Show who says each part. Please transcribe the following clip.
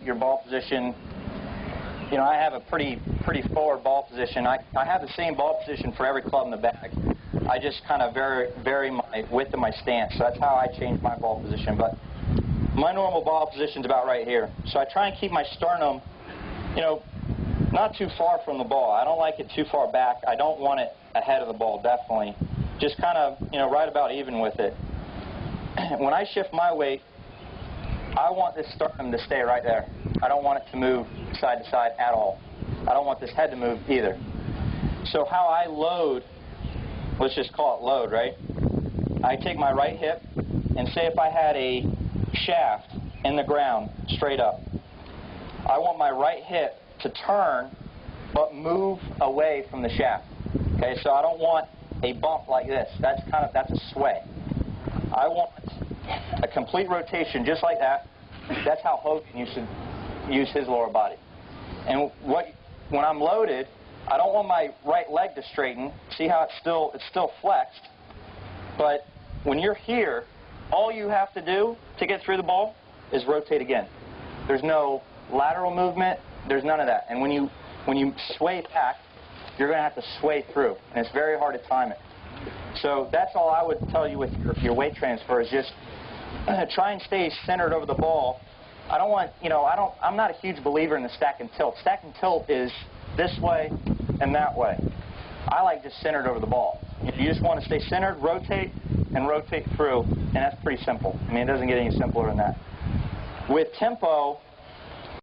Speaker 1: your ball position. You know, I have a pretty forward ball position. I have the same ball position for every club in the bag. I just kind of vary my width of my stance. So that's how I change my ball position. But my normal ball position is about right here. So I try and keep my sternum, you know, not too far from the ball. I don't like it too far back. I don't want it ahead of the ball, definitely. Just kind of, you know, right about even with it. When I shift my weight, I want this sternum to stay right there. I don't want it to move side to side at all. I don't want this head to move either. So how I load, let's just call it load, right? I take my right hip, and say if I had a shaft in the ground straight up, I want my right hip to turn but move away from the shaft. Okay, so I don't want a bump like this. That's a sway. I want a complete rotation just like that. That's how Hogan used to use his lower body. And when I'm loaded, I don't want my right leg to straighten. See how it's still flexed. But when you're here, all you have to do to get through the ball is rotate again. There's no lateral movement. There's none of that. And when you sway back, you're going to have to sway through, and it's very hard to time it. So that's all I would tell you with your weight transfer is just try and stay centered over the ball. I don't want, you know, I'm not a huge believer in the stack and tilt. Stack and tilt is this way and that way. I like just centered over the ball. You just want to stay centered, rotate, and rotate through, and that's pretty simple. I mean, it doesn't get any simpler than that. With tempo,